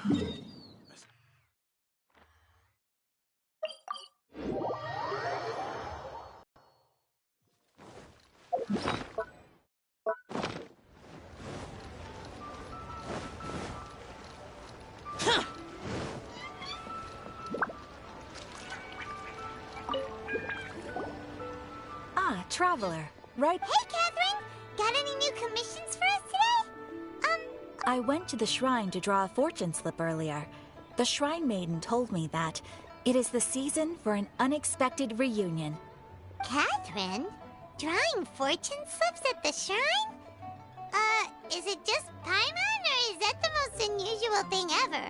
Ah, Traveler, right? Hey, Catherine! Got any new commissions for us today? I went to the shrine to draw a fortune slip earlier. The shrine maiden told me that it is the season for an unexpected reunion. Catherine? Drawing fortune slips at the shrine? Is it just Paimon, or is that the most unusual thing ever?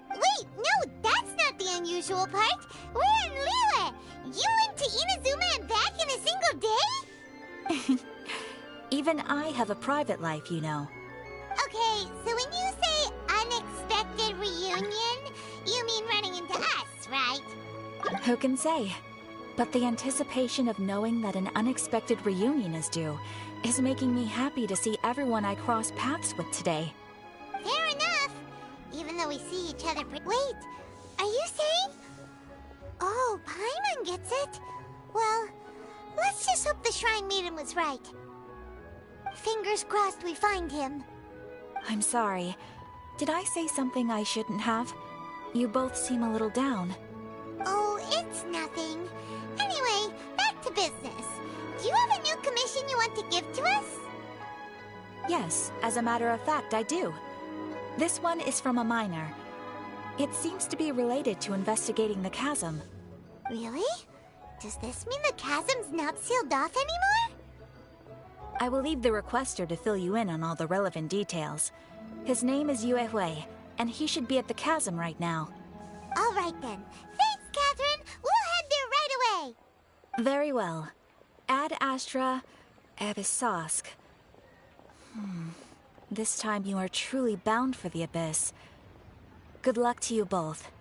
Wait, no, that's not the unusual part. We're in Liyue. You went to Inazuma and back in a single day? Even I have a private life, you know. Okay, so when you say unexpected reunion, you mean running into us, right? Who can say? But the anticipation of knowing that an unexpected reunion is due is making me happy to see everyone I cross paths with today. Fair enough. Even though we see each other Wait, are you saying? Oh, Paimon gets it. Well, let's just hope the Shrine Maiden was right. Fingers crossed we find him. I'm sorry. Did I say something I shouldn't have? You both seem a little down. Oh, it's nothing. Anyway, back to business. Do you have a new commission you want to give to us? Yes, as a matter of fact, I do. This one is from a miner. It seems to be related to investigating the chasm. Really? Does this mean the chasm's not sealed off anymore? I will leave the requester to fill you in on all the relevant details. His name is Yue Hui, and he should be at the chasm right now. All right then. Thanks, Catherine. We'll head there right away. Very well. Ad Astra Abyssosque. This time you are truly bound for the Abyss. Good luck to you both.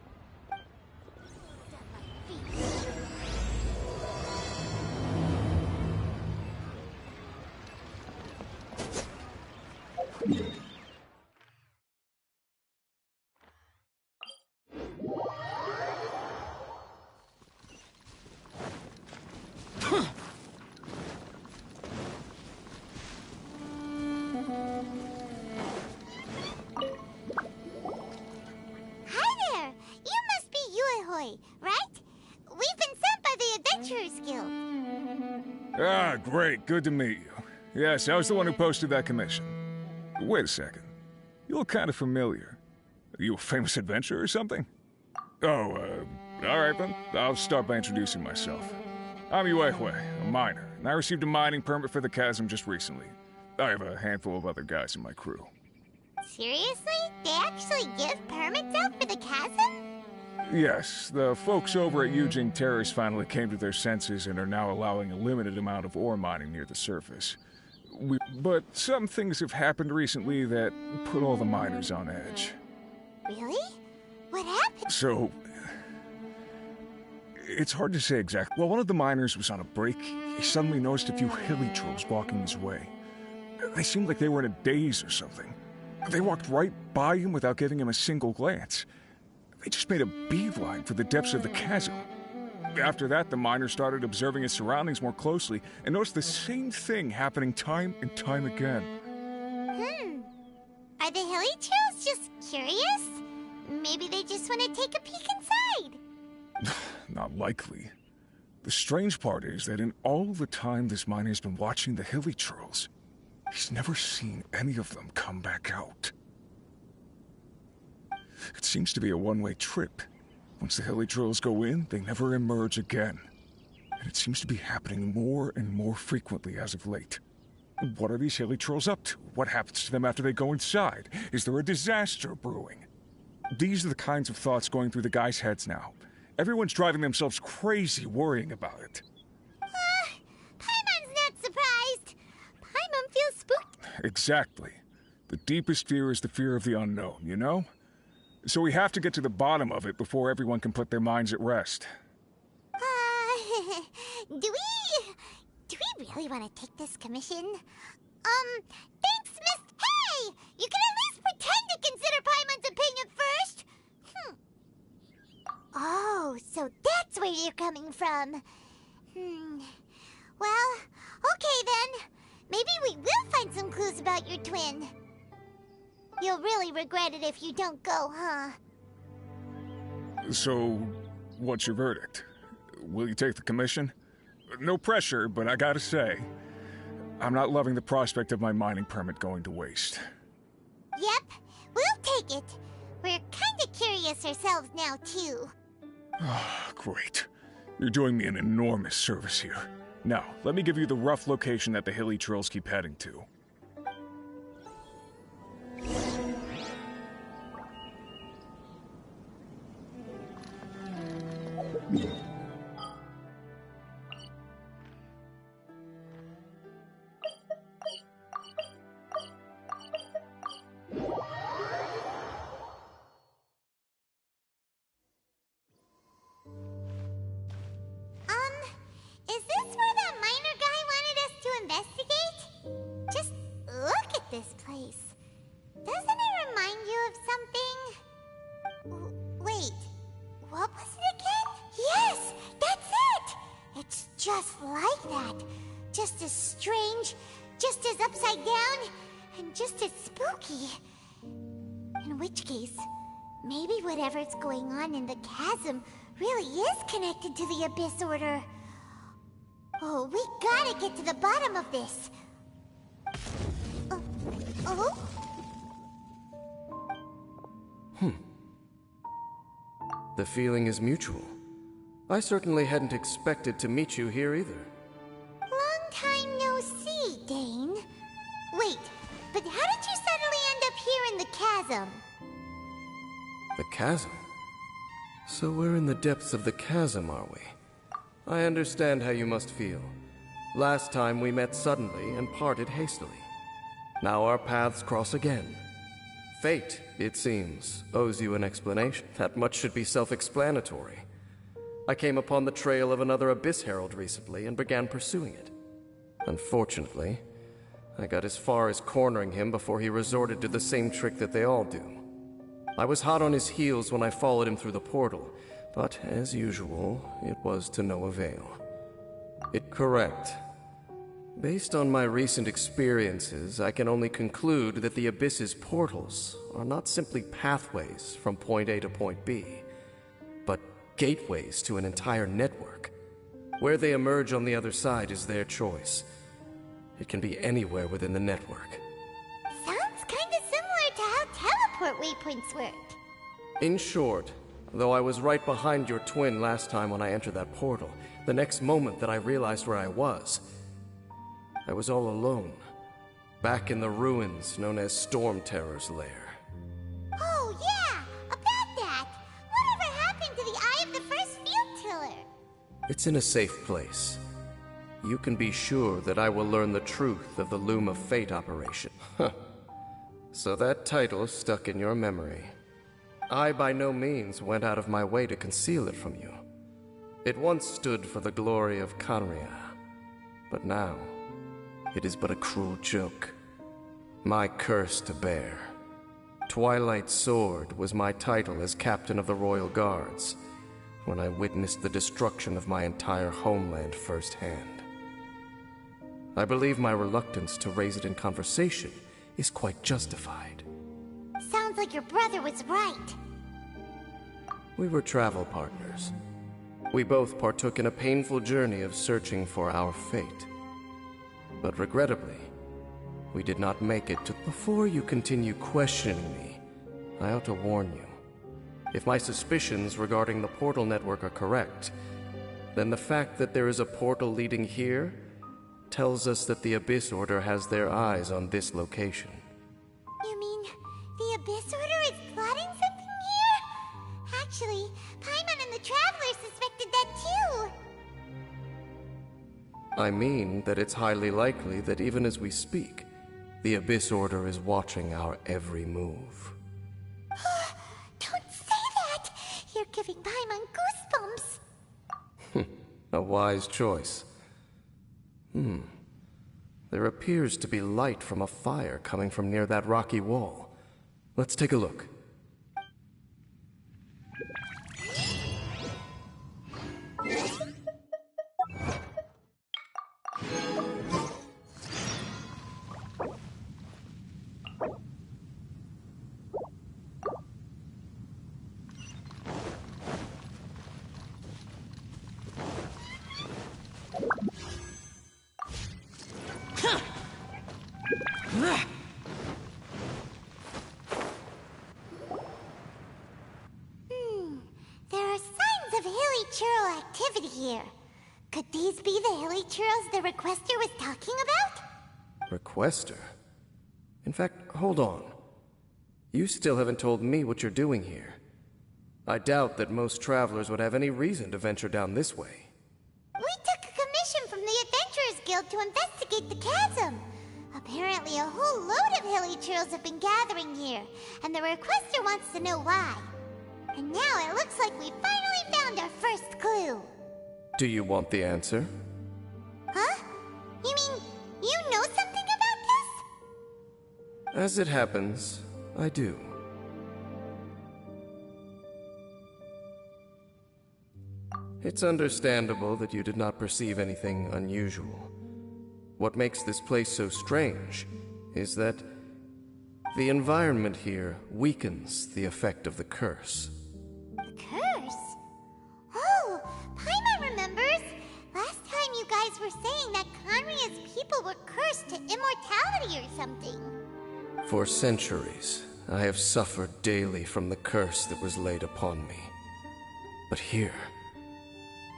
Ah, great. Good to meet you. Yes, I was the one who posted that commission. Wait a second. You look kind of familiar. Are you a famous adventurer or something? Oh, alright then. I'll start by introducing myself. I'm Yue Hui, a miner, and I received a mining permit for the chasm just recently. I have a handful of other guys in my crew. Seriously? They actually give permits out for the chasm? Yes, the folks over at Yujing Terrace finally came to their senses and are now allowing a limited amount of ore mining near the surface. But some things have happened recently that put all the miners on edge. Really? What happened? So, it's hard to say exactly. While one of the miners was on a break, he suddenly noticed a few hilly trolls walking his way. They seemed like they were in a daze or something. They walked right by him without giving him a single glance. They just made a beeline for the depths of the chasm. After that, the miner started observing his surroundings more closely and noticed the same thing happening time and time again. Are the hilly trolls just curious? Maybe they just want to take a peek inside. Not likely. The strange part is that in all the time this miner's been watching the hilly trolls, he's never seen any of them come back out. It seems to be a one-way trip. Once the hilly trolls go in, they never emerge again. And it seems to be happening more and more frequently as of late. What are these hilly trolls up to? What happens to them after they go inside? Is there a disaster brewing? These are the kinds of thoughts going through the guys' heads now. Everyone's driving themselves crazy worrying about it. Paimon's not surprised. Paimon feels spooked. Exactly. The deepest fear is the fear of the unknown, you know? So we have to get to the bottom of it before everyone can put their minds at rest. Do we really want to take this commission? Thanks, Miss... Hey! You can at least pretend to consider Paimon's opinion first! you're coming from. Well, okay then. Maybe we will find some clues about your twin. You'll really regret it if you don't go, huh? So, what's your verdict? Will you take the commission? No pressure, but I gotta say, I'm not loving the prospect of my mining permit going to waste. Yep, we'll take it. We're kinda curious ourselves now, too. Great. You're doing me an enormous service here. Now, let me give you the rough location that the hilly trails keep heading to. Is this where that miner guy wanted us to investigate? Just look at this place. Doesn't it remind you of something? Wait, what was it again? Yes, that's it! It's just like that. Just as strange, just as upside down, and just as spooky. In which case, maybe whatever's going on in the chasm really is connected to the Abyss Order. Oh, we gotta get to the bottom of this. Oh? The feeling is mutual. I certainly hadn't expected to meet you here either. Long time no see, Dane. Wait, but how did you suddenly end up here in the chasm? The chasm? So we're in the depths of the chasm, are we? I understand how you must feel. Last time we met suddenly and parted hastily. Now our paths cross again. Fate, it seems, owes you an explanation. That much should be self-explanatory. I came upon the trail of another Abyss Herald recently and began pursuing it. Unfortunately, I got as far as cornering him before he resorted to the same trick that they all do. I was hot on his heels when I followed him through the portal, but as usual, it was to no avail. Correct. Based on my recent experiences, I can only conclude that the Abyss's portals are not simply pathways from point A to point B, but gateways to an entire network. Where they emerge on the other side is their choice. It can be anywhere within the network. Sounds kinda similar to how teleport waypoints work. In short, though I was right behind your twin last time when I entered that portal, the next moment that I realized where I was all alone, back in the ruins known as Storm Terror's lair. Oh yeah, about that! Whatever happened to the Eye of the First Field Tiller? It's in a safe place. You can be sure that I will learn the truth of the Loom of Fate operation. So that title stuck in your memory. I by no means went out of my way to conceal it from you. It once stood for the glory of Kanria, but now it is but a cruel joke. My curse to bear. Twilight Sword was my title as captain of the Royal Guards when I witnessed the destruction of my entire homeland firsthand. I believe my reluctance to raise it in conversation is quite justified. Sounds like your brother was right. We were travel partners. We both partook in a painful journey of searching for our fate. But regrettably, we did not make it to... Before you continue questioning me, I ought to warn you. If my suspicions regarding the portal network are correct, then the fact that there is a portal leading here tells us that the Abyss Order has their eyes on this location. You mean the Abyss Order is plotting something here? Actually, Paimon and the Traveler suspected that too. I mean that it's highly likely that even as we speak, the Abyss Order is watching our every move. Don't say that! You're giving Paimon goosebumps. A wise choice. There appears to be light from a fire coming from near that rocky wall. Let's take a look. hilichurl activity here. Could these be the hilichurls the requester was talking about? Requester? In fact, hold on. You still haven't told me what you're doing here. I doubt that most travelers would have any reason to venture down this way. We took a commission from the Adventurers Guild to investigate the chasm. Apparently a whole load of hilichurls have been gathering here, and the requester wants to know why. And now it looks like we finally found our first clue. Do you want the answer? Huh? You mean, you know something about this? As it happens, I do. It's understandable that you did not perceive anything unusual. What makes this place so strange is that the environment here weakens the effect of the curse. The curse? Oh, Paimon remembers! Last time you guys were saying that Conria's people were cursed to immortality or something. For centuries, I have suffered daily from the curse that was laid upon me. But here,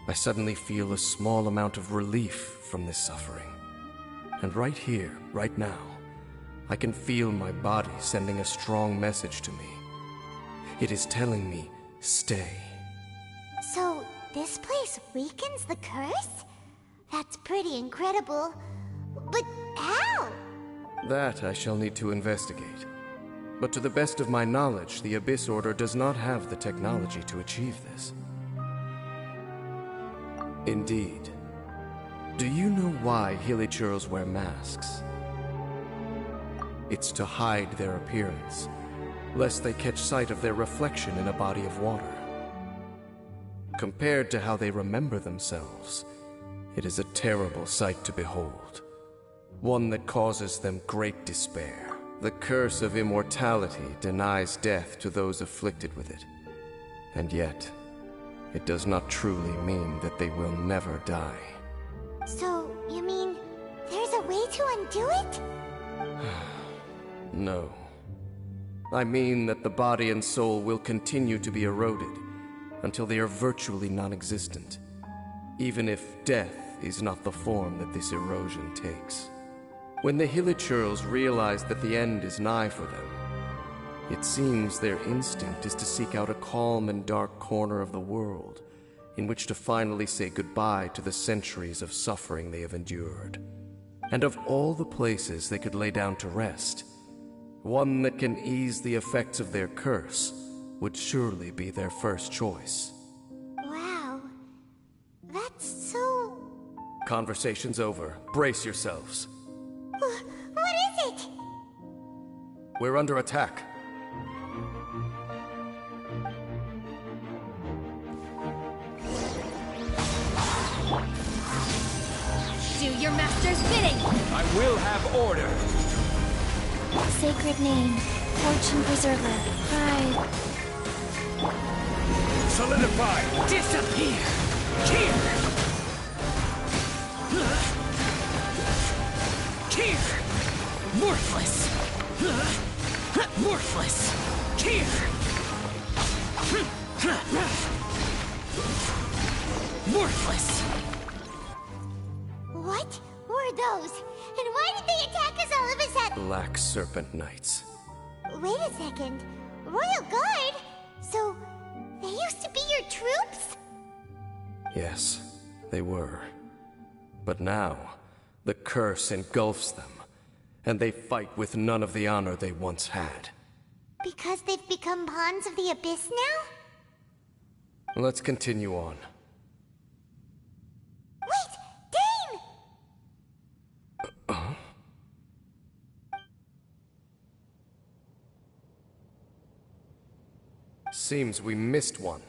I suddenly feel a small amount of relief from this suffering. And right here, right now, I can feel my body sending a strong message to me. It is telling me, stay. So, this place weakens the curse? That's pretty incredible. But how? That I shall need to investigate. But to the best of my knowledge, the Abyss Order does not have the technology to achieve this. Indeed. Do you know why hilichurls wear masks? It's to hide their appearance, lest they catch sight of their reflection in a body of water. Compared to how they remember themselves, it is a terrible sight to behold. One that causes them great despair. The curse of immortality denies death to those afflicted with it. And yet, it does not truly mean that they will never die. So, you mean, there's a way to undo it? No. I mean that the body and soul will continue to be eroded until they are virtually non-existent, even if death is not the form that this erosion takes. When the hilichurls realize that the end is nigh for them, it seems their instinct is to seek out a calm and dark corner of the world in which to finally say goodbye to the centuries of suffering they have endured. And of all the places they could lay down to rest, one that can ease the effects of their curse would surely be their first choice. Wow. That's so... Conversation's over. Brace yourselves. What is it? We're under attack. Do your master's bidding! I will have order. Sacred name, fortune preserver, pride. Solidify. Disappear! Here! Here! Worthless! Worthless! Here! Worthless! What were those? And why did they attack us all of a sudden? Black Serpent Knights. Wait a second. Royal Guard? So, they used to be your troops? Yes, they were. But now, the curse engulfs them, and they fight with none of the honor they once had. Because they've become pawns of the Abyss now? Let's continue on. Wait! Dane! Seems we missed one.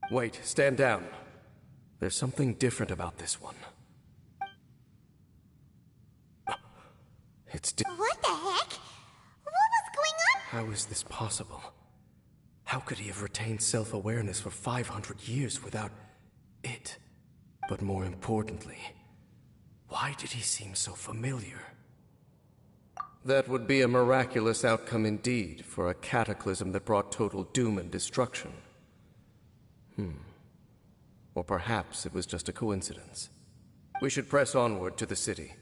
Wait, stand down. There's something different about this one. It's What the heck? What was going on? How is this possible? How could he have retained self-awareness for 500 years without it? But more importantly, why did he seem so familiar? That would be a miraculous outcome indeed for a cataclysm that brought total doom and destruction. Or perhaps it was just a coincidence. We should press onward to the city.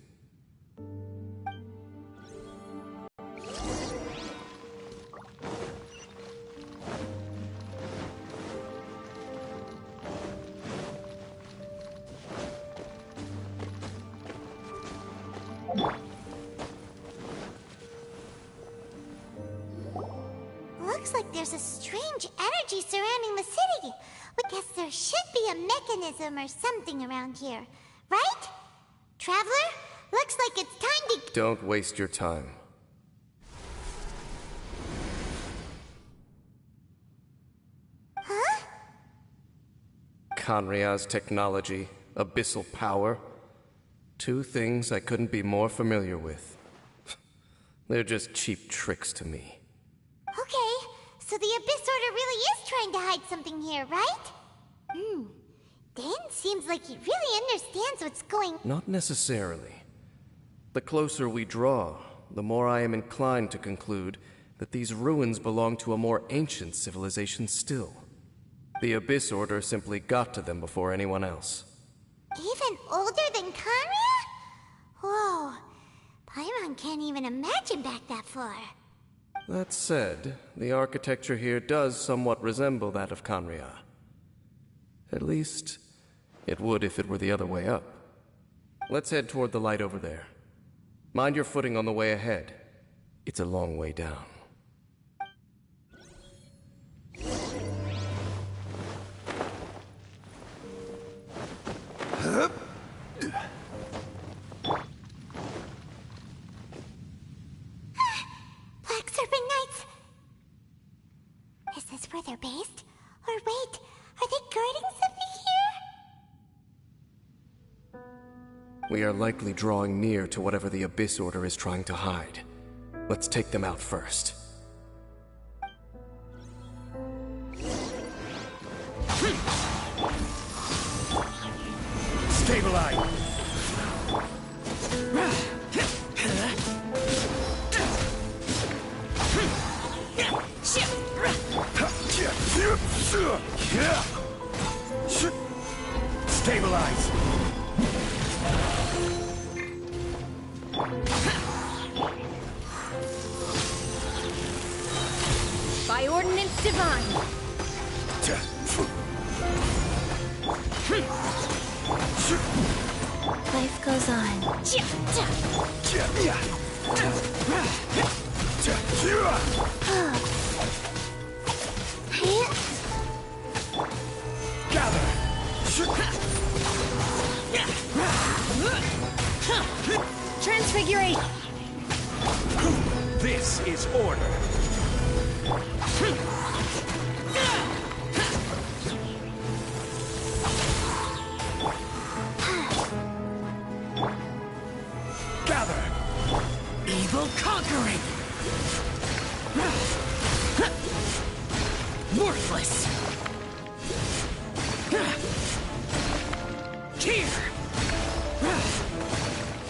Looks like there's a strange energy surrounding the city. I guess there should be a mechanism or something around here, right? Traveler, looks like it's time to... Don't waste your time. Huh? Kanria's technology, abyssal power. Two things I couldn't be more familiar with. They're just cheap tricks to me. Okay, so the Abyss Order really is trying to hide something here, right? Dan seems like he really understands what's going... Not necessarily. The closer we draw, the more I am inclined to conclude that these ruins belong to a more ancient civilization still. The Abyss Order simply got to them before anyone else. Even older than Kanria? Whoa, Paimon can't even imagine back that far. That said, the architecture here does somewhat resemble that of Kanria. At least, it would if it were the other way up. Let's head toward the light over there. Mind your footing on the way ahead. It's a long way down. Black Serpent Knights! Is this where they're based? Or wait, are they guarding something here? We are likely drawing near to whatever the Abyss Order is trying to hide. Let's take them out first. Stabilize! Stabilize! By ordinance divine. Life goes on. Gather! Transfiguration. This is order. Gather! Evil conquering. Worthless. Here.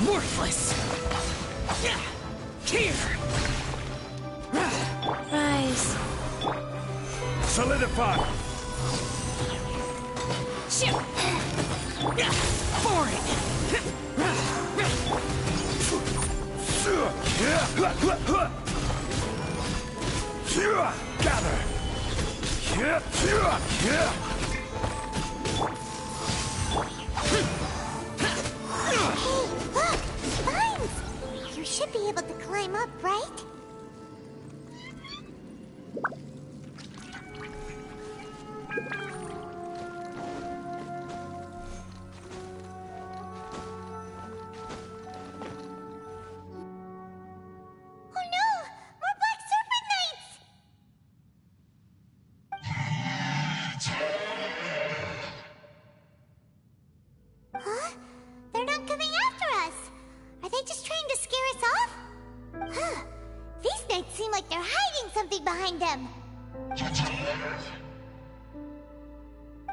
Worthless. Here. Rise. Solidify! Foreign. Gather! Hey, look! Vines! You should be able to climb up, right? Oh no! More Black Serpent Knights! Huh? They're not coming after us! Are they just trying to scare us off? Huh. These knights seem like they're hiding something behind them.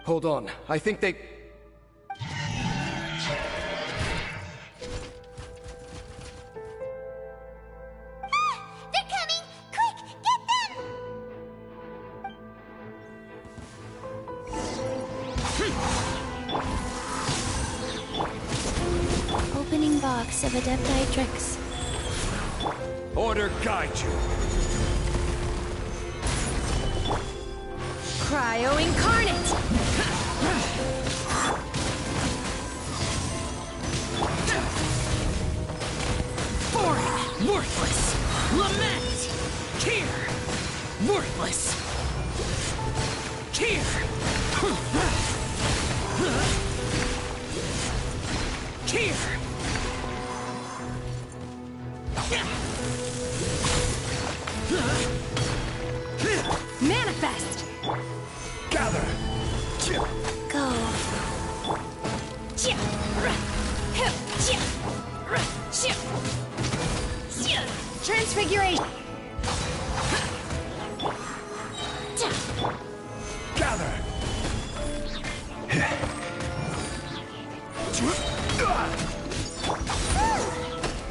Hold on, I think they... use of Adepti tricks. Order guide you. Cryo Incarnate! Foreign! Worthless! Lament! Tear! Worthless! Tear! Tear! Manifest! Gather. Go. Transfiguration! Gather.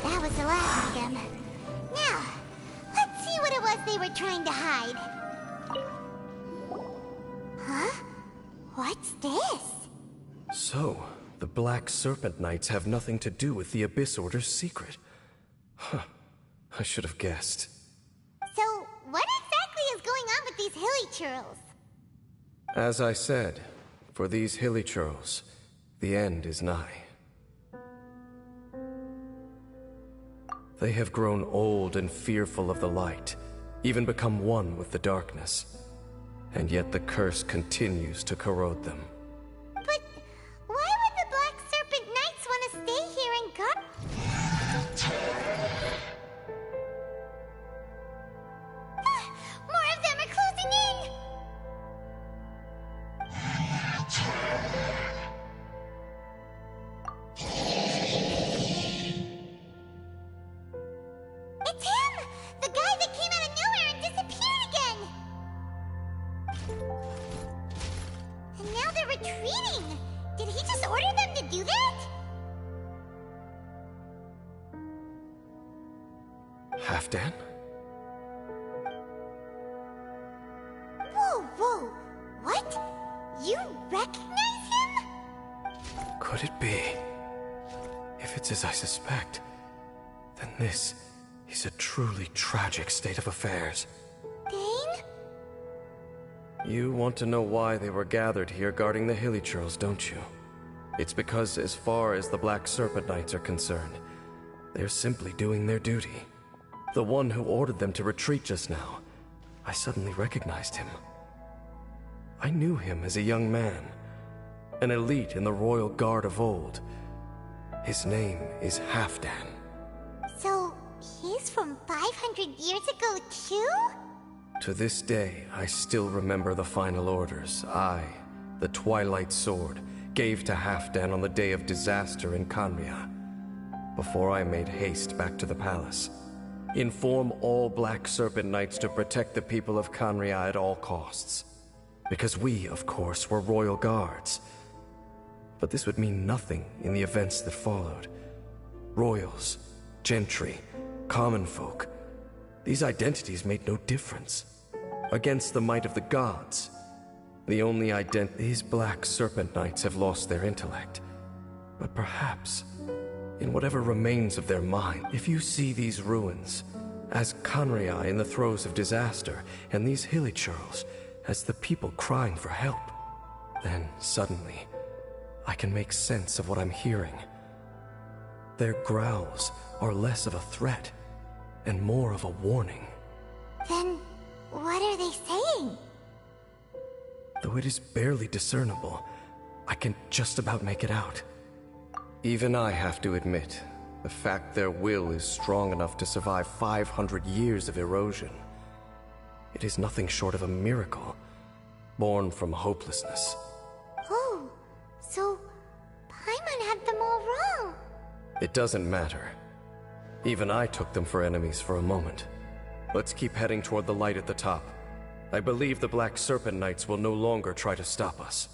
That was the last of them. Now, let's see what it was they were trying to hide. Huh? What's this? So, the Black Serpent Knights have nothing to do with the Abyss Order's secret. Huh. I should have guessed. So, what exactly is going on with these hilly churls? As I said, for these hilly churls, the end is nigh. They have grown old and fearful of the light, even become one with the darkness. And yet the curse continues to corrode them. But why would the Black Serpent Knights want to stay here and guard? More of them are closing in! It's him! The guy that came out of nowhere and disappeared again! And now they're retreating! Did he just order them to do that? Halfdan? Whoa, whoa! What? You recognize him? Could it be? If it's as I suspect, then this is a truly tragic state of affairs. Dane? You want to know why they were gathered here guarding the hilly churls, don't you? It's because as far as the Black Serpent Knights are concerned, they're simply doing their duty. The one who ordered them to retreat just now, I suddenly recognized him. I knew him as a young man, an elite in the royal guard of old. His name is Halfdan. So, he's from 500 years ago too? To this day, I still remember the final orders I, the Twilight Sword, gave to Halfdan on the day of disaster in Khaenri'ah, before I made haste back to the palace. Inform all Black Serpent Knights to protect the people of Khaenri'ah at all costs. Because we, of course, were royal guards. But this would mean nothing in the events that followed. Royals, gentry, common folk, these identities made no difference. Against the might of the gods, the only these Black Serpent Knights have lost their intellect. But perhaps, in whatever remains of their mind, if you see these ruins as Khaenri'ah in the throes of disaster, and these hilly churls as the people crying for help, then suddenly, I can make sense of what I'm hearing. Their growls are less of a threat and more of a warning. Then, what are they saying? Though it is barely discernible, I can just about make it out. Even I have to admit, the fact their will is strong enough to survive 500 years of erosion. It is nothing short of a miracle, born from hopelessness. Oh, so Paimon had them all wrong. It doesn't matter. Even I took them for enemies for a moment. Let's keep heading toward the light at the top. I believe the Black Serpent Knights will no longer try to stop us.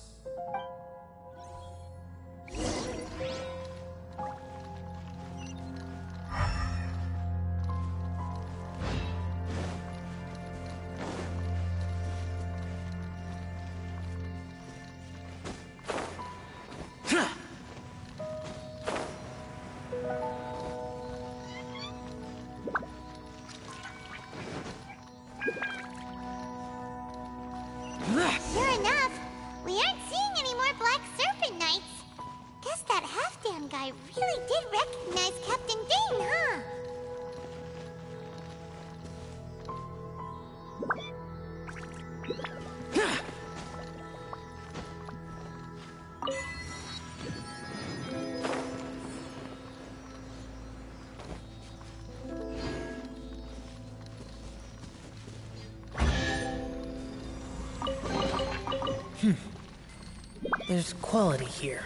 There's quality here.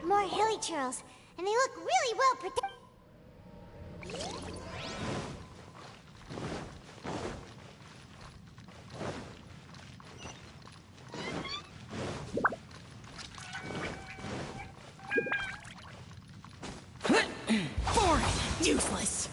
More hilly churls, and they look really well protected. Boring! Useless!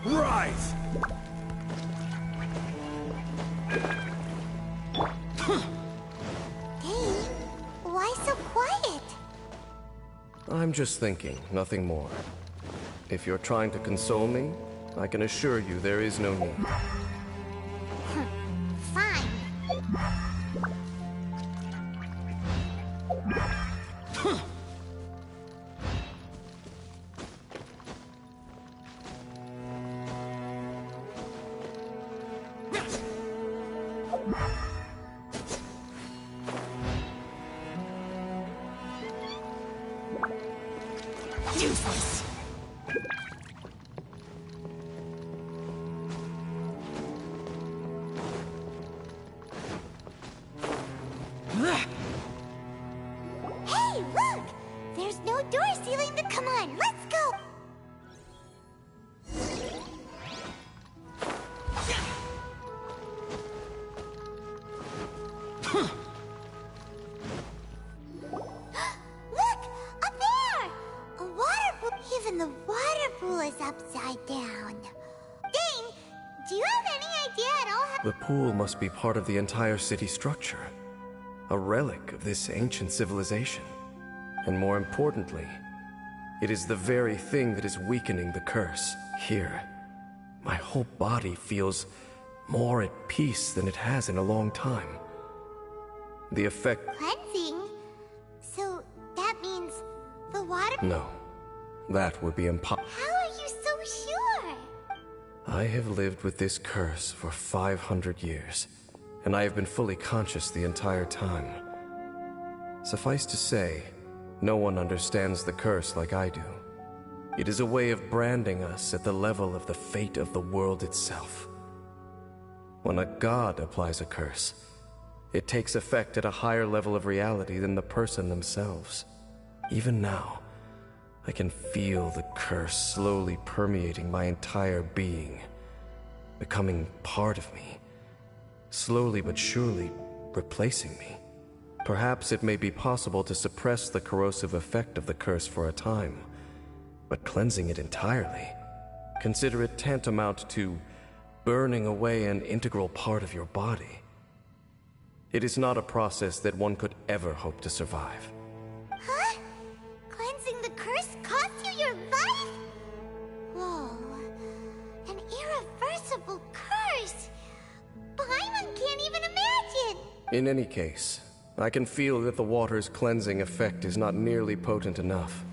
Rise! Dane, why so quiet? I'm just thinking, nothing more. If you're trying to console me, I can assure you there is no need. Fine. Useless! Hey, look! There's no door sealing the... Come on, let's go! Look! Up there! A water pool. Even the water pool is upside down. Dane, do you have any idea at all how... The pool must be part of the entire city structure. A relic of this ancient civilization. And more importantly, it is the very thing that is weakening the curse. Here, my whole body feels more at peace than it has in a long time. The effect... Cleansing? So that means the water... No, that would be impossible. How are you so sure? I have lived with this curse for 500 years, and I have been fully conscious the entire time. Suffice to say, no one understands the curse like I do. It is a way of branding us at the level of the fate of the world itself. When a god applies a curse, it takes effect at a higher level of reality than the person themselves. Even now, I can feel the curse slowly permeating my entire being, becoming part of me, slowly but surely replacing me. Perhaps it may be possible to suppress the corrosive effect of the curse for a time, but cleansing it entirely, consider it tantamount to burning away an integral part of your body. It is not a process that one could ever hope to survive. Huh? Cleansing the curse cost you your life? Whoa. An irreversible curse. Paimon can't even imagine. In any case, I can feel that the water's cleansing effect is not nearly potent enough.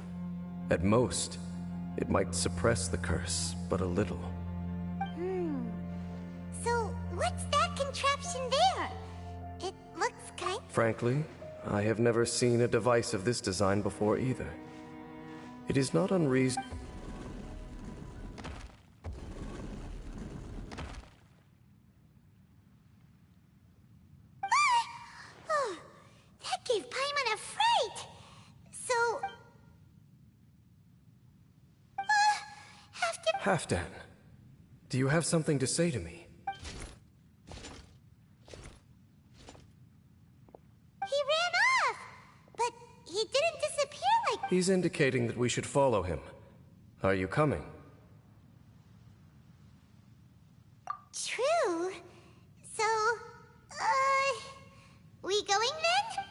At most, it might suppress the curse, but a little. So, what's that contraption there? It looks kind... Frankly, I have never seen a device of this design before either. It is not unreasonable. Oh, that gave Paimon a fright. So... Halfdan, Do you have something to say to me? He ran off! But he didn't disappear like... He's indicating that we should follow him. Are you coming? True. So, we going then?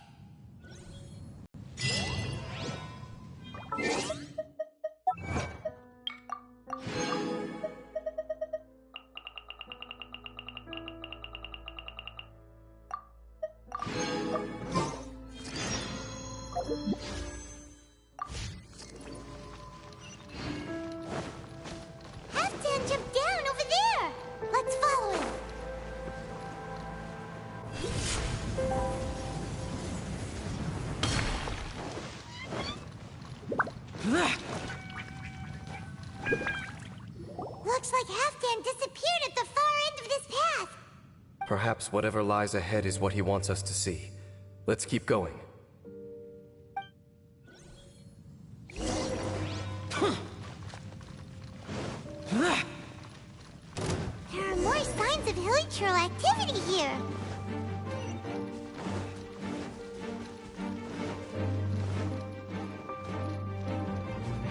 Halfdan jumped down over there! Let's follow him! Looks like Halfdan disappeared at the far end of this path! Perhaps whatever lies ahead is what he wants us to see. Let's keep going. There are more signs of hilichurl activity here.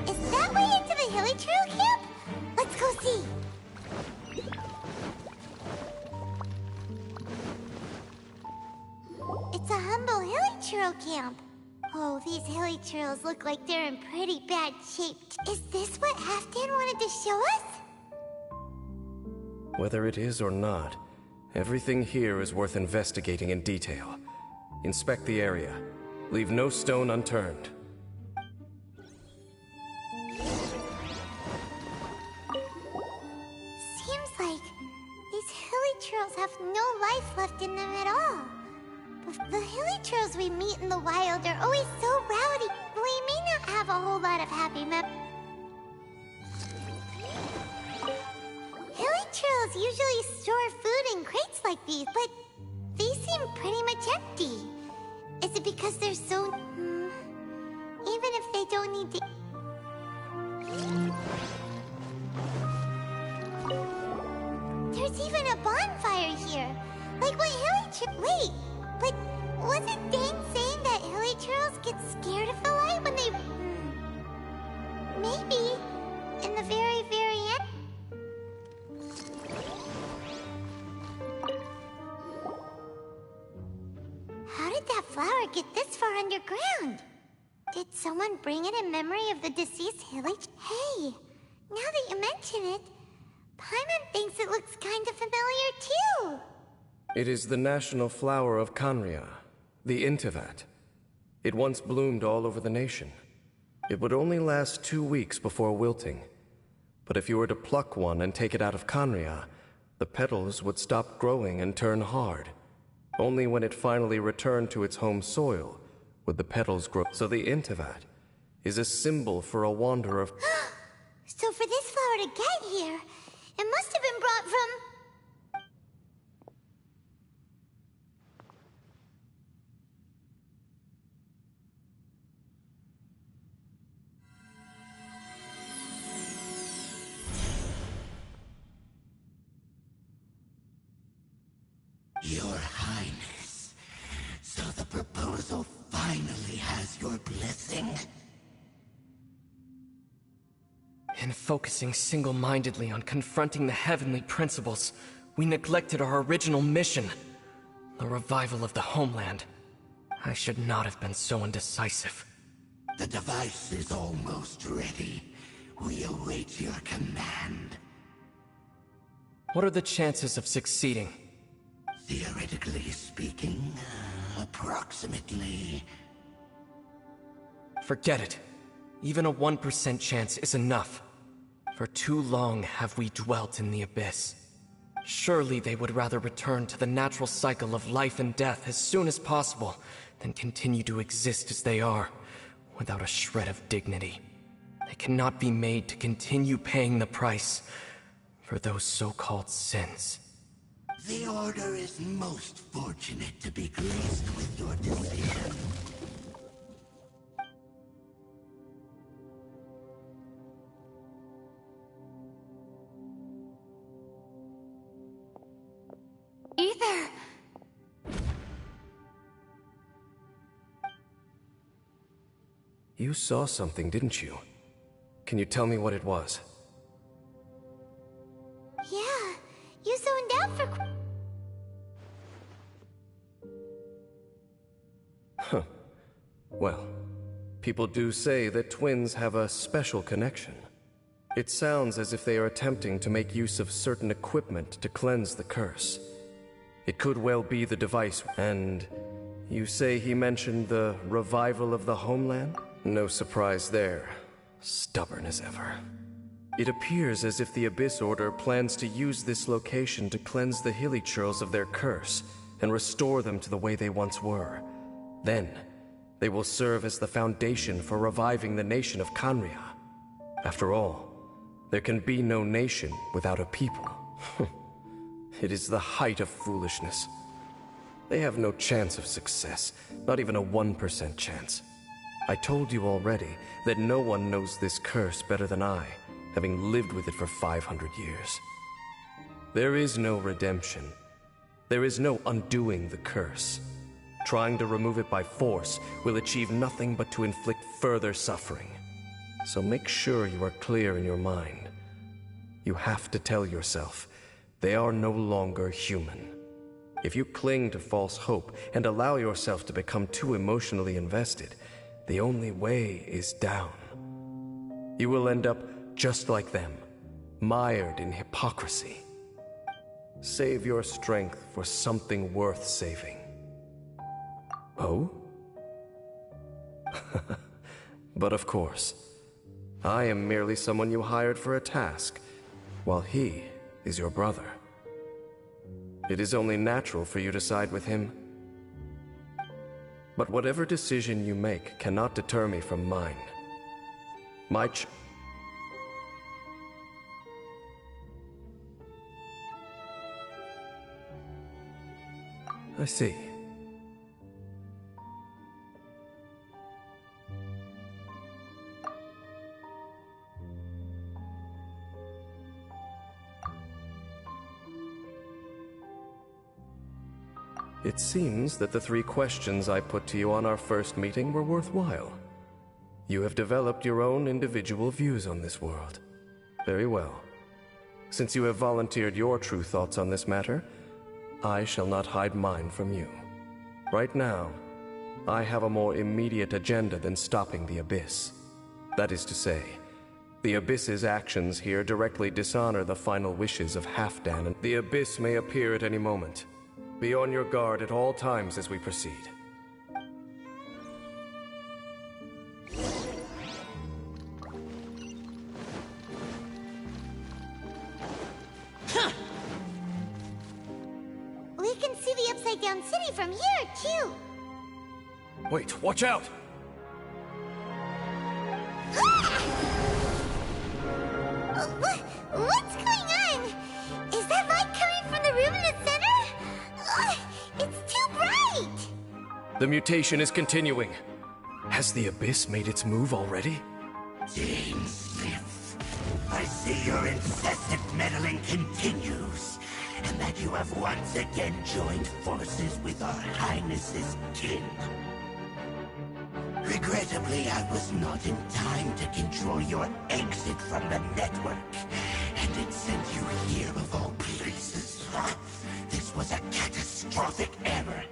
Is that way into the hilichurl camp? Let's go see. It's a humble hilichurl camp. Oh, these hilichurls look like they're in pretty bad shape. Is this what Halfdan wanted to show us? Whether it is or not, everything here is worth investigating in detail. Inspect the area. Leave no stone unturned. Seems like these hilichurls have no life left in them at all. The hilichurls we meet in the wild are always so rowdy. We may not have a whole lot of happy Hilichurls usually store food in crates like these, but these seem pretty much empty. Is it because they're so... even if they don't need to... There's even a bonfire here. Like what Wait, but wasn't Dane saying that hilichurls get scared of the light when they... Maybe in the very, very end. How did that flower get this far underground? Did someone bring it in memory of the deceased Hillich? Hey, now that you mention it, Paimon thinks it looks kind of familiar too. It is the national flower of Kanria, the Intivat. It once bloomed all over the nation. It would only last 2 weeks before wilting. But if you were to pluck one and take it out of Kanria, the petals would stop growing and turn hard. Only when it finally returned to its home soil would the petals grow. So the Intivat is a symbol for a wanderer. So for this flower to get here, it must have been brought from... Your Highness, so the proposal finally has your blessing? In focusing single-mindedly on confronting the heavenly principles, we neglected our original mission, the revival of the homeland. I should not have been so indecisive. The device is almost ready. We await your command. What are the chances of succeeding? Theoretically speaking, approximately. Forget it. Even a 1% chance is enough. For too long have we dwelt in the abyss. Surely they would rather return to the natural cycle of life and death as soon as possible than continue to exist as they are, without a shred of dignity. They cannot be made to continue paying the price for those so-called sins. The Order is most fortunate to be graced with your decision. You saw something, didn't you? Can you tell me what it was? Yeah, you zoned out for... Huh. Well, people do say that twins have a special connection. It sounds as if they are attempting to make use of certain equipment to cleanse the curse. It could well be the device, and you say he mentioned the revival of the homeland? No surprise there. Stubborn as ever. It appears as if the Abyss Order plans to use this location to cleanse the Hilichurls of their curse and restore them to the way they once were. Then, they will serve as the foundation for reviving the nation of Khaenri'ah. After all, there can be no nation without a people. It is the height of foolishness. They have no chance of success, not even a 1% chance. I told you already that no one knows this curse better than I, having lived with it for 500 years. There is no redemption. There is no undoing the curse. Trying to remove it by force will achieve nothing but to inflict further suffering. So make sure you are clear in your mind. You have to tell yourself, they are no longer human. If you cling to false hope and allow yourself to become too emotionally invested, the only way is down. You will end up just like them, mired in hypocrisy. Save your strength for something worth saving. Oh? But of course, I am merely someone you hired for a task, while he is your brother. It is only natural for you to side with him. But whatever decision you make cannot deter me from mine. I see. It seems that the 3 questions I put to you on our first meeting were worthwhile. You have developed your own individual views on this world. Very well. Since you have volunteered your true thoughts on this matter, I shall not hide mine from you. Right now, I have a more immediate agenda than stopping the Abyss. That is to say, the Abyss's actions here directly dishonor the final wishes of Halfdan, and the Abyss may appear at any moment. Be on your guard at all times as we proceed. We can see the Upside Down City from here, too. Wait, watch out! What's going on? Is that light coming from the room in the center? It's too bright! The mutation is continuing. Has the Abyss made its move already? James Smith, I see your incessant meddling continues, and that you have once again joined forces with our Highness's kin. Regrettably, I was not in time to control your exit from the network, and it sent you here of all places. This was a catastrophic error.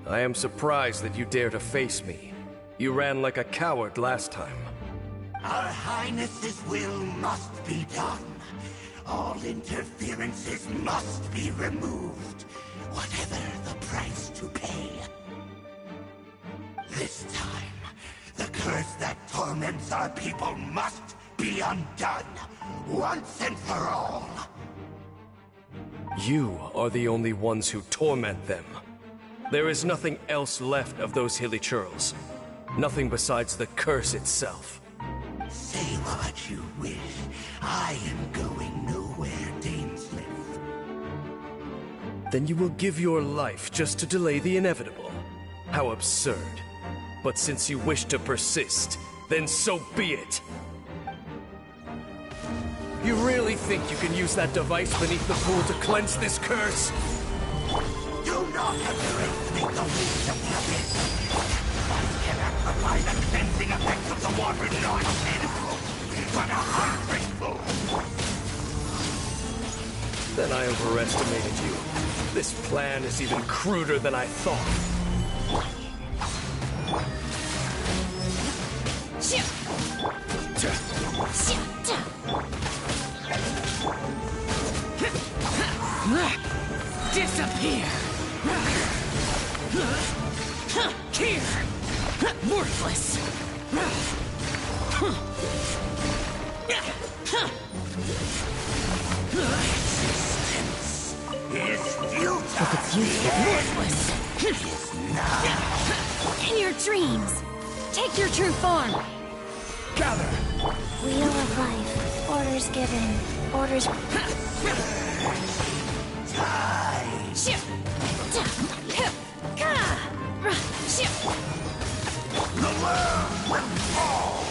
I am surprised that you dare to face me. You ran like a coward last time. Our Highness's will must be done. All interferences must be removed, whatever the price to pay. This time, the curse that torments our people must be undone, once and for all. You are the only ones who torment them. There is nothing else left of those Hilichurls. Nothing besides the curse itself. Say what you wish. I am going nowhere, Dainsleif. Then you will give your life just to delay the inevitable. How absurd. But since you wish to persist, then so be it. You really think you can use that device beneath the pool to cleanse this curse? Do not underestimate the wisdom of it. overestimated you. This plan is even cruder than I thought. Disappear! Here! Worthless! Is futile. If it's useful, worthless! Is not. In your dreams! Take your true form! Gather! Wheel of life. Orders given. Orders... The world will fall.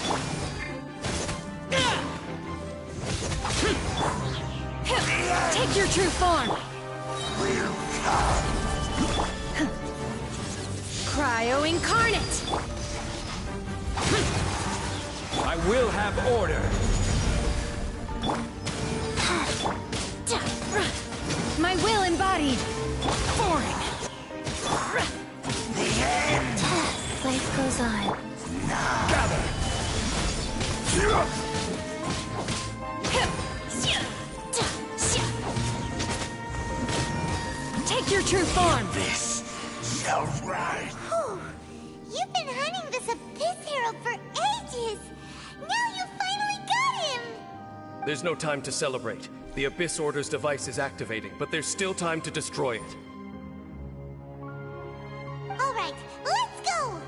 Take your true form! Will come. Cryo incarnate! I will have order. My will embodied! Foreign! The end. Life goes on. Gather! Take your true form! This shall rise. Whew. You've been hunting this Abyss Hero for ages. Now you finally got him. There's no time to celebrate. The Abyss Order's device is activating, but there's still time to destroy it. All right, let's go.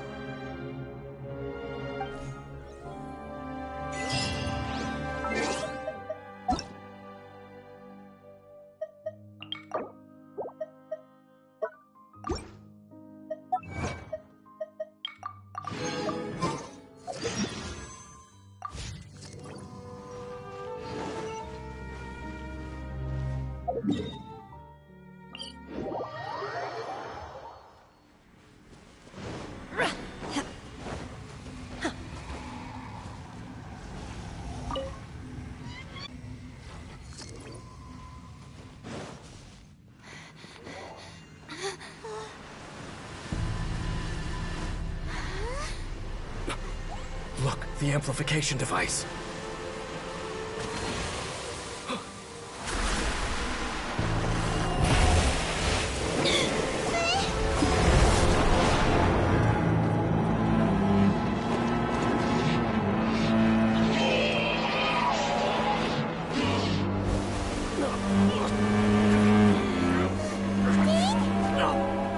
Look, the amplification device.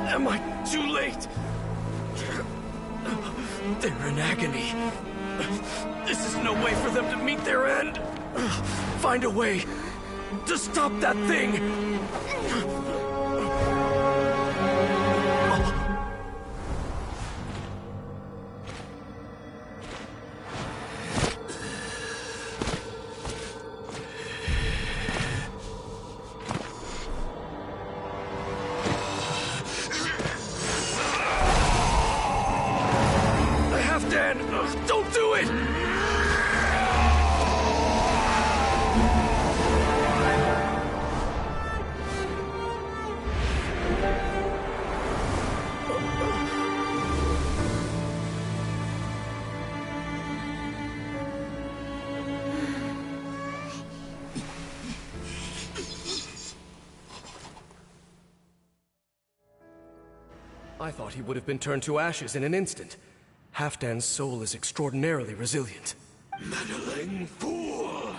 Am I too late? They're in agony. This is no way for them to meet their end. Find a way to stop that thing. Dan, don't do it! I thought he would have been turned to ashes in an instant. Halfdan's soul is extraordinarily resilient. Meddling fool!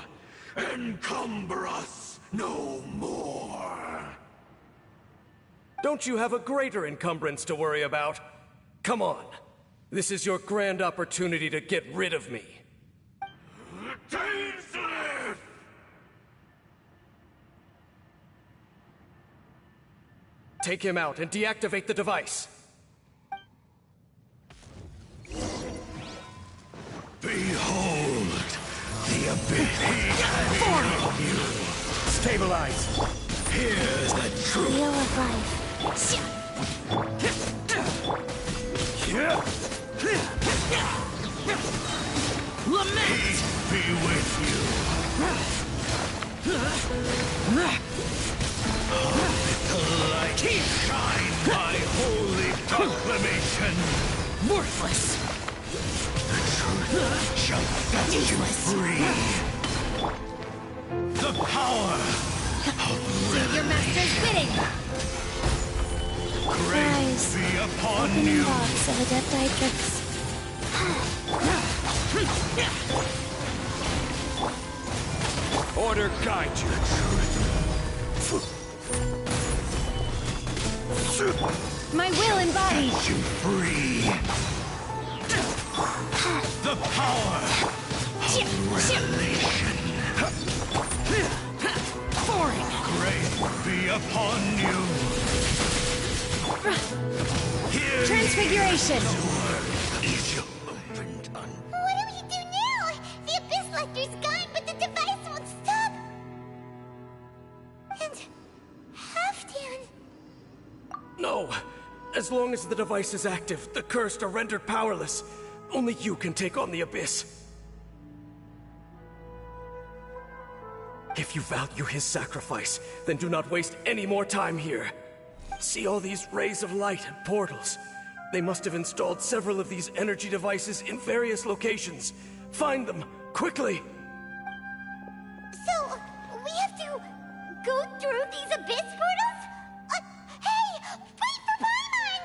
Encumber us no more! Don't you have a greater encumbrance to worry about? Come on. This is your grand opportunity to get rid of me. Dainsleif! Take him out and deactivate the device. Behold the abyss of you. Stabilize! Here's the truth. Wheel of life. Lament! Be with you. Proclamation! Worthless! Shall set you free! The power of Do your master's bidding! grace be upon Opening you! box of Adeptitrix. Order guide you. My will embodied! Set you free! The power of revelation! Foreign! Grace be upon you! Here Transfiguration! is your opened What do we do now? The Abyss Lecter's gone, but the device won't stop! And... Halfdan... No! As long as the device is active, the cursed are rendered powerless. Only you can take on the Abyss. If you value his sacrifice, then do not waste any more time here. See all these rays of light and portals? They must have installed several of these energy devices in various locations. Find them, quickly! So, we have to go through these Abyss portals? Hey! Wait for Paimon!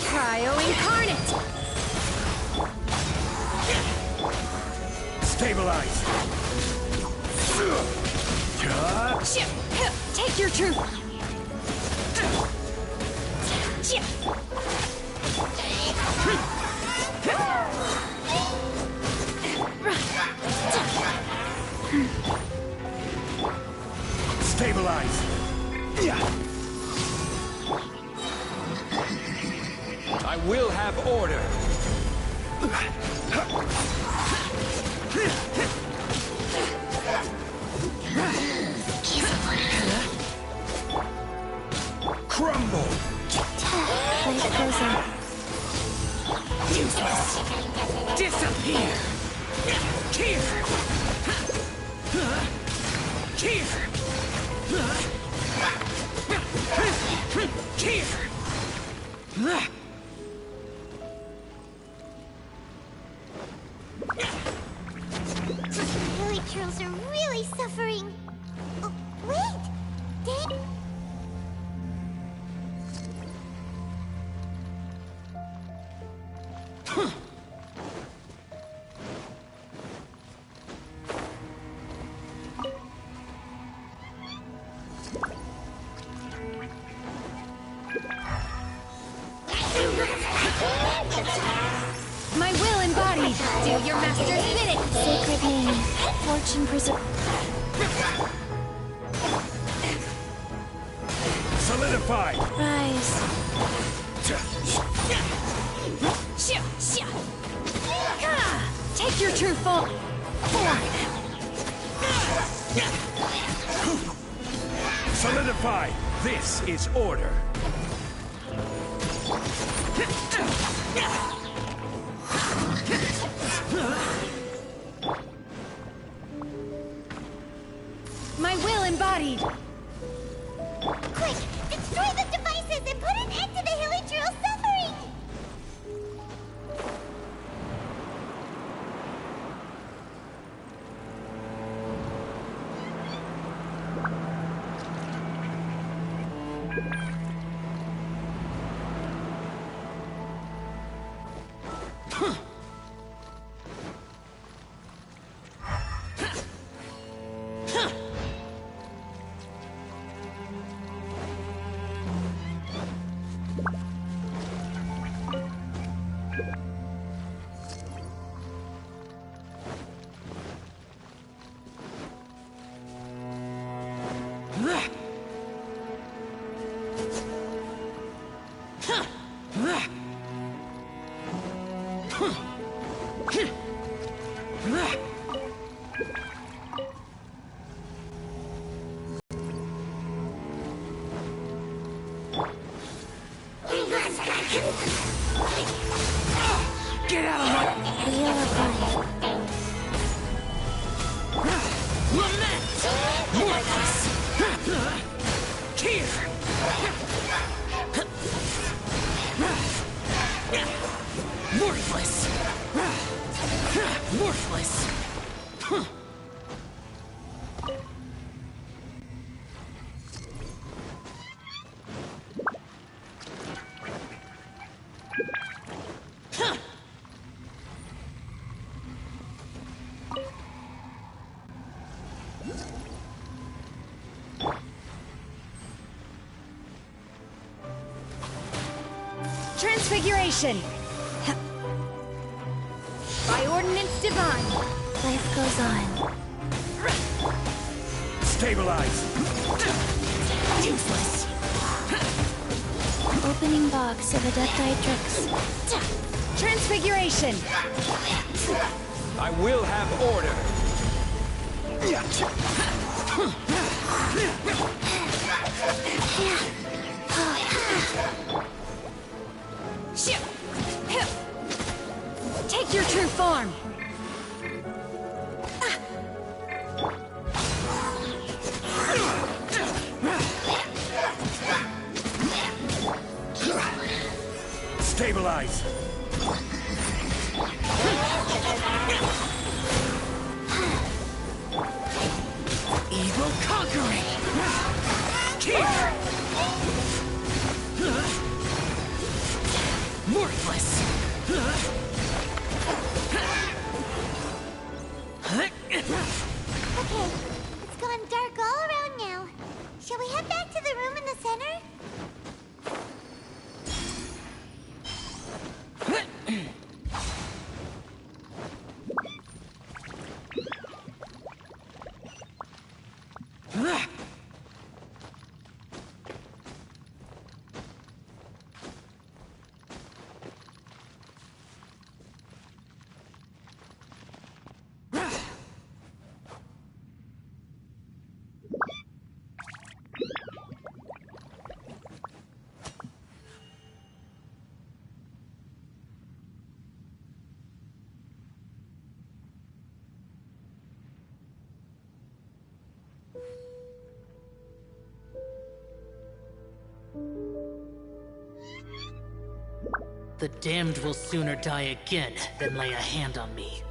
Cryo Incarnate! Stabilize. Take your truth! Stabilize. I will have order. Crumble. Blade frozen. Useless! Disappear! Here! Here! Here! Lily Turtles are really suffering. Oh, wait! They... My will embodied! Do your master's bidding! Sacred name. Fortune preserve. Solidified. Rise. Take your true form! Solidified. This is order. My will embodied! Quick! Destroy the devices and put an end to the Hilly Turtle's suffering! Get out of my... Wheel of life. Lament! Worthless! Here! Worthless! Worthless! Transfiguration! By ordinance divine! Life goes on. Stabilize! Useless! Opening box of Adepti-Trix. Transfiguration! I will have order! Take your true form! Stabilize! Evil conquering! Here! Worthless! Okay, it's gone dark all around now. Shall we head back to the room in the center? The damned will sooner die again than lay a hand on me.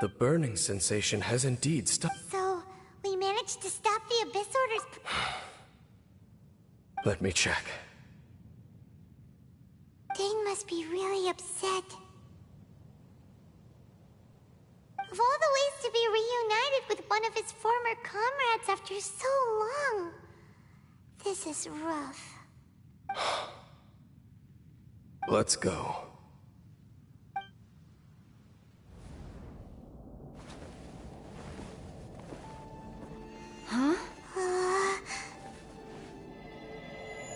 The burning sensation has indeed stopped. So, we managed to stop the Abyss Order's... Let me check. Dane must be really very upset. Of all the ways to be reunited with one of his former comrades after so long, this is rough. Let's go. Huh?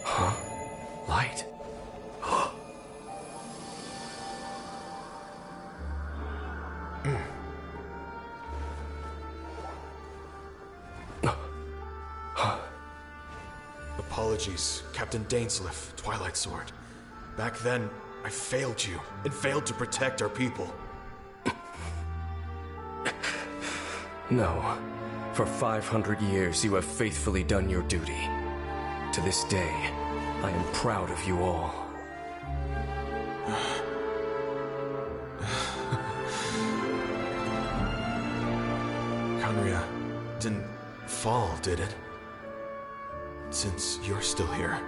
Huh? Light? Apologies, Captain Dainsleif, Twilight Sword. Back then, I failed you, and failed to protect our people. No. For 500 years, you have faithfully done your duty. To this day, I am proud of you all. Khaenri'ah didn't fall, did it? Since you're still here.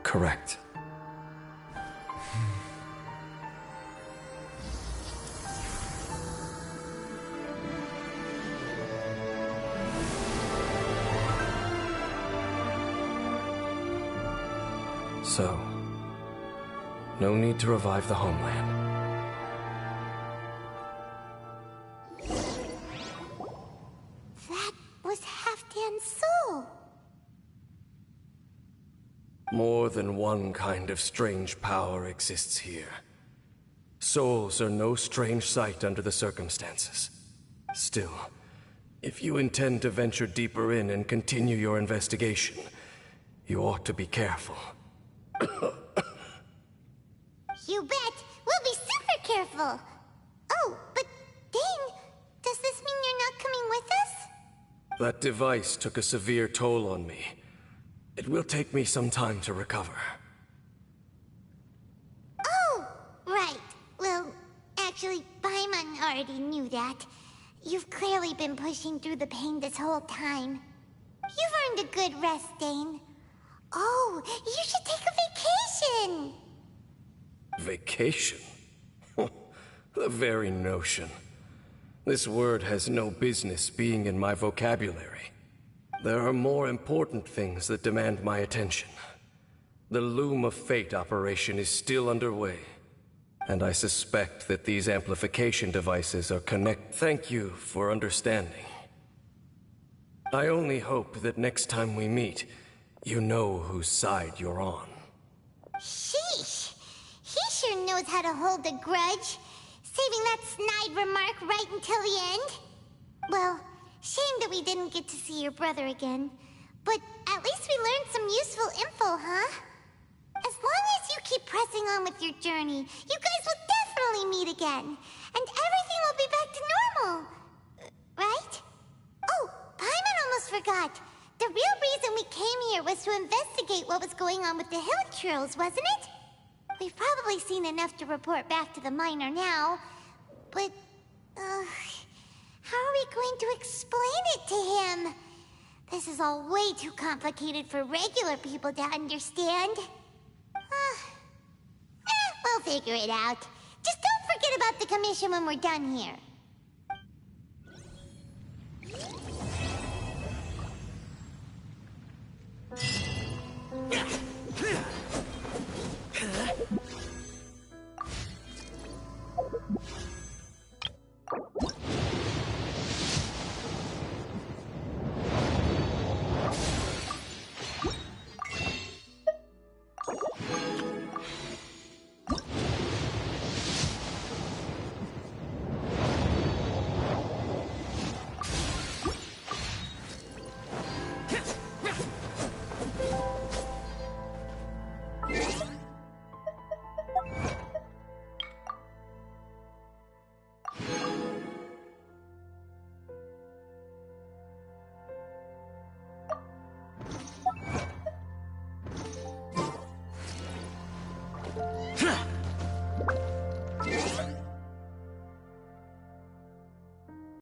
Correct. So, no need to revive the homeland. That was Halfdan's soul. More than one kind of strange power exists here. Souls are no strange sight under the circumstances. Still, if you intend to venture deeper in and continue your investigation, you ought to be careful. You bet! We'll be super careful! Oh, but Dane, does this mean you're not coming with us? That device took a severe toll on me. It will take me some time to recover. Oh, right. Well, actually, Paimon already knew that. You've clearly been pushing through the pain this whole time. You've earned a good rest, Dane. Oh, you should take a vacation! Vacation? The very notion. This word has no business being in my vocabulary. There are more important things that demand my attention. The Loom of Fate operation is still underway, and I suspect that these amplification devices are Thank you for understanding. I only hope that next time we meet, you know whose side you're on. Sheesh! He sure knows how to hold a grudge, saving that snide remark right until the end. Well, shame that we didn't get to see your brother again, but at least we learned some useful info, huh? As long as you keep pressing on with your journey, you guys will definitely meet again, and everything will be back to normal. Right? Oh, Paimon almost forgot. The real reason we came here was to investigate what was going on with the Hilichurls, wasn't it? We've probably seen enough to report back to the miner now, but, how are we going to explain it to him? This is all way too complicated for regular people to understand. We'll figure it out. Just don't forget about the commission when we're done here.